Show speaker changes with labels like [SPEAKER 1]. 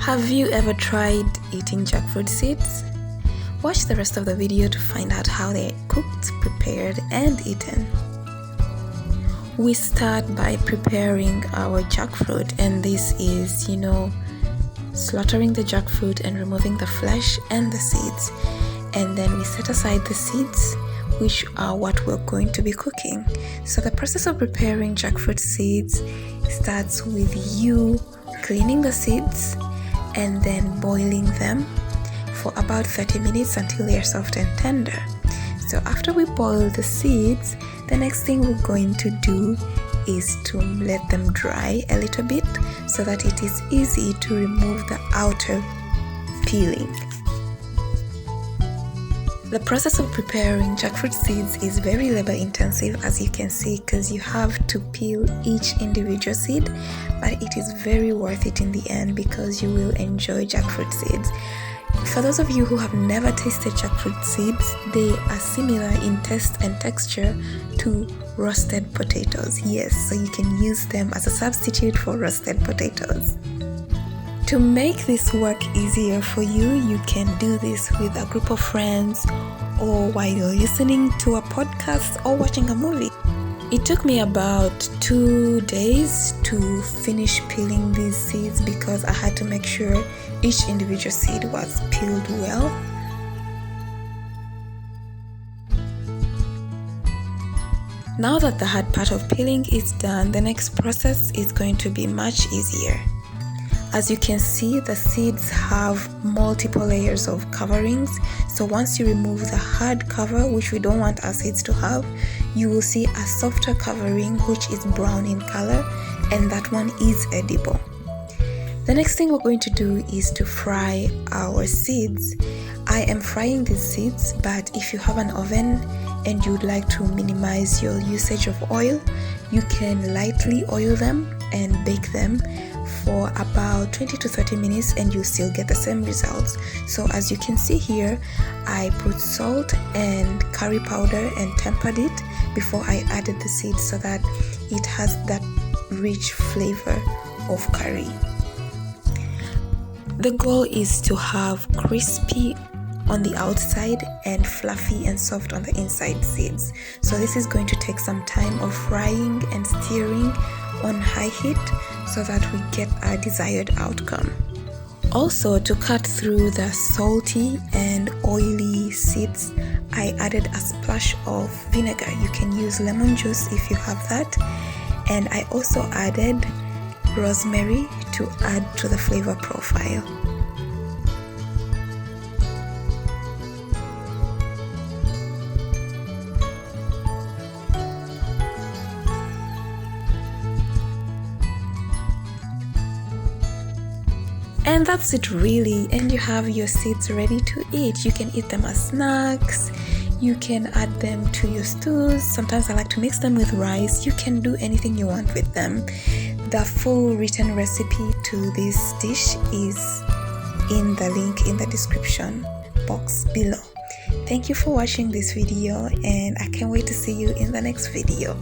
[SPEAKER 1] Have you ever tried eating jackfruit seeds? Watch the rest of the video to find out how they're cooked, prepared, and eaten. We start by preparing our jackfruit, and this is, slaughtering the jackfruit and removing the flesh and the seeds. And then we set aside the seeds, which are what we're going to be cooking. So the process of preparing jackfruit seeds starts with you cleaning the seeds and then boiling them for about 30 minutes until they are soft and tender. So after we boil the seeds, the next thing we're going to do is to let them dry a little bit so that it is easy to remove the outer peeling. The process of preparing jackfruit seeds is very labor intensive, as you can see, because you have to peel each individual seed, but it is very worth it in the end because you will enjoy jackfruit seeds. For those of you who have never tasted jackfruit seeds, they are similar in taste and texture to roasted potatoes. Yes, so you can use them as a substitute for roasted potatoes. To make this work easier for you, you can do this with a group of friends or while you're listening to a podcast or watching a movie. It took me about 2 days to finish peeling these seeds because I had to make sure each individual seed was peeled well. Now that the hard part of peeling is done, the next process is going to be much easier. As you can see, the seeds have multiple layers of coverings. So once you remove the hard cover, which we don't want our seeds to have, you will see a softer covering which is brown in color, and that one is edible. The next thing we're going to do is to fry our seeds. I am frying these seeds, but if you have an oven and you'd like to minimize your usage of oil, you can lightly oil them and bake them for about 20 to 30 minutes and you'll still get the same results. So as you can see here, I put salt and curry powder and tempered it before I added the seeds so that it has that rich flavor of curry. The goal is to have crispy on the outside and fluffy and soft on the inside seeds. So this is going to take some time of frying and stirring on high heat so that we get our desired outcome. Also, to cut through the salty and oily seeds, I added a splash of vinegar. You can use lemon juice if you have that. And I also added rosemary to add to the flavor profile. And that's it really, and you have your seeds ready to eat. You can eat them as snacks, you can add them to your stews. Sometimes I like to mix them with rice. You can do anything you want with them. The full written recipe to this dish is in the link in the description box below. Thank you for watching this video, and I can't wait to see you in the next video.